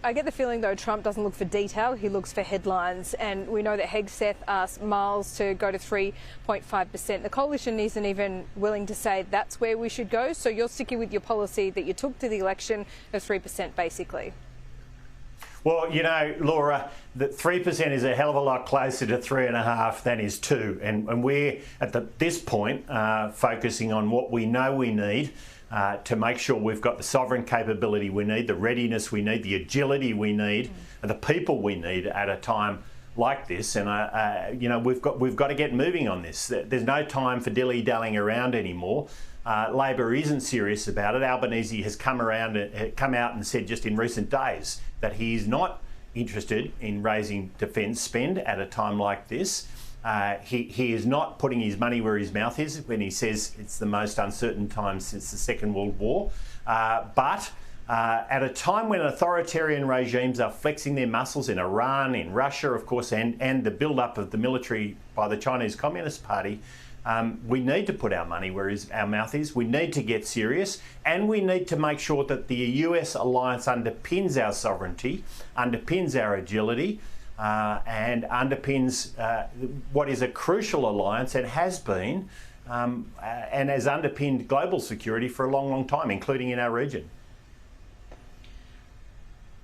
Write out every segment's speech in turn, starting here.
I get the feeling, though, Trump doesn't look for detail, he loogs for headlines. And we know that Hegseth asked Miles to go to 3.5%. The coalition isn't even willing to say that's where we should go. So you're sticking with your policy that you took to the election of 3%, basically. Well, you know, Laura, that 3% is a hell of a lot closer to 3.5% than is 2%. And we're, at this point, focusing on what we know we need to make sure we've got the sovereign capability we need, the readiness we need, the agility we need, and the people we need at a time like this. And, you know, we've got to get moving on this. There's no time for dilly-dallying around anymore. Labor isn't serious about it. Albanese has come out and said just in recent days that he is not interested in raising defence spend at a time like this. He is not putting his money where his mouth is when he says it's the most uncertain time since the Second World War. But at a time when authoritarian regimes are flexing their muscles in Iran, in Russia, of course, and the build-up of the military by the Chinese Communist Party, we need to put our money where our mouth is. We need to get serious, and we need to make sure that the US alliance underpins our sovereignty, underpins our agility, and underpins what is a crucial alliance and has been, and has underpinned global security for a long, long time, including in our region.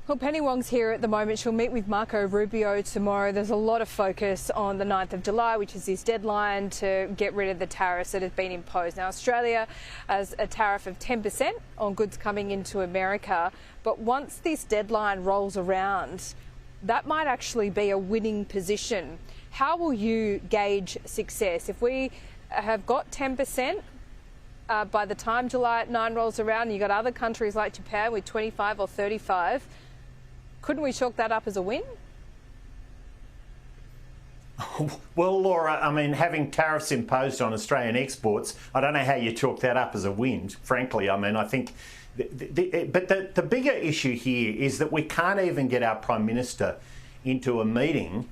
Well, Penny Wong's here at the moment. She'll meet with Marco Rubio tomorrow. There's a lot of focus on the 9th of July, which is his deadline to get rid of the tariffs that have been imposed. Now, Australia has a tariff of 10% on goods coming into America. But once this deadline rolls around, that might actually be a winning position. How will you gauge success? If we have got 10%, by the time July 9 rolls around, and you've got other countries like Japan with 25 or 35, couldn't we chalk that up as a win? Well, Laura, I mean, having tariffs imposed on Australian exports, I don't know how you chalk that up as a win, frankly. I mean, I think... But the bigger issue here is that we can't even get our Prime Minister into a meeting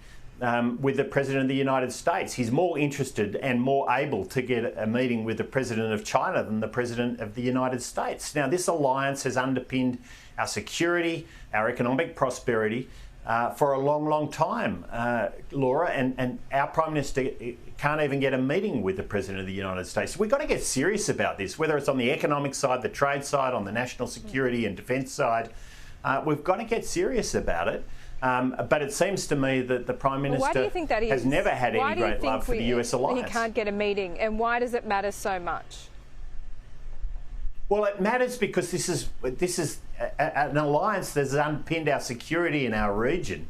with the President of the United States. He's more interested and more able to get a meeting with the President of China than the President of the United States. Now, this alliance has underpinned our security, our economic prosperity for a long, long time, Laura, and our Prime Minister can't even get a meeting with the President of the United States. So we've got to get serious about this, whether it's on the economic side, the trade side, on the national security and defence side. We've got to get serious about it. But it seems to me that the Prime Minister has never had any great love for the US alliance. He can't get a meeting, and why does it matter so much? Well, it matters because this is an alliance that's underpinned our security in our region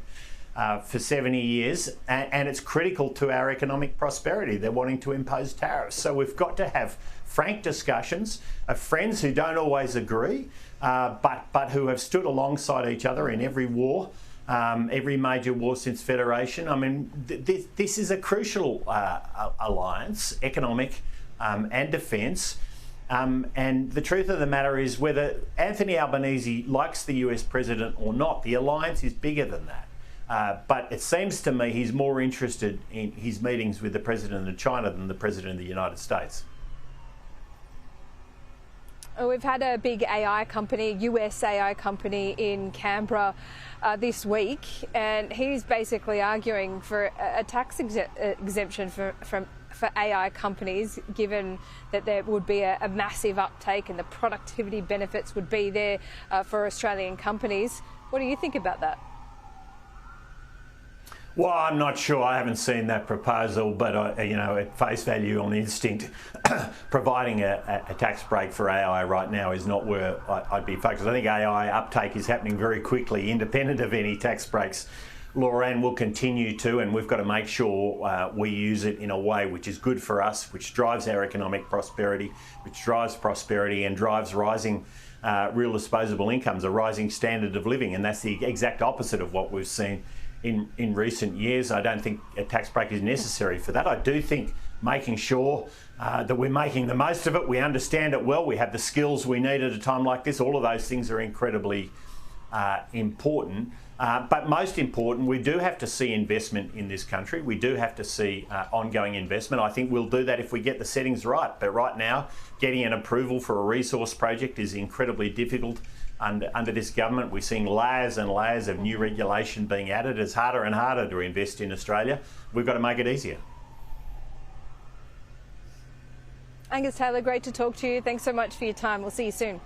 for 70 years, and it's critical to our economic prosperity. They're wanting to impose tariffs. So we've got to have frank discussions of friends who don't always agree, but who have stood alongside each other in every war. Every major war since Federation. I mean, this is a crucial alliance, economic and defence. And the truth of the matter is, whether Anthony Albanese likes the US president or not, the alliance is bigger than that. But it seems to me he's more interested in his meetings with the President of China than the President of the United States. We've had a big AI company, US AI company in Canberra this week, and he's basically arguing for a tax exemption for AI companies, given that there would be a massive uptake and the productivity benefits would be there for Australian companies. What do you think about that? Well, I'm not sure. I haven't seen that proposal, but you know, at face value, on instinct, providing a tax break for AI right now is not where I'd be focused. I think AI uptake is happening very quickly, independent of any tax breaks. Lauren will continue to, and we've got to make sure we use it in a way which is good for us, which drives our economic prosperity, which drives prosperity and drives rising real disposable incomes, a rising standard of living, and that's the exact opposite of what we've seen in recent years. I don't think a tax break is necessary for that. I do think making sure that we're making the most of it, we understand it well, we have the skills we need at a time like this, all of those things are incredibly important. But most important, we do have to see investment in this country. We do have to see ongoing investment. I think we'll do that if we get the settings right. But right now, getting an approval for a resource project is incredibly difficult under this government. We're seeing layers and layers of new regulation being added. It's harder and harder to invest in Australia. We've got to make it easier. Angus Taylor, great to talk to you. Thanks so much for your time. We'll see you soon.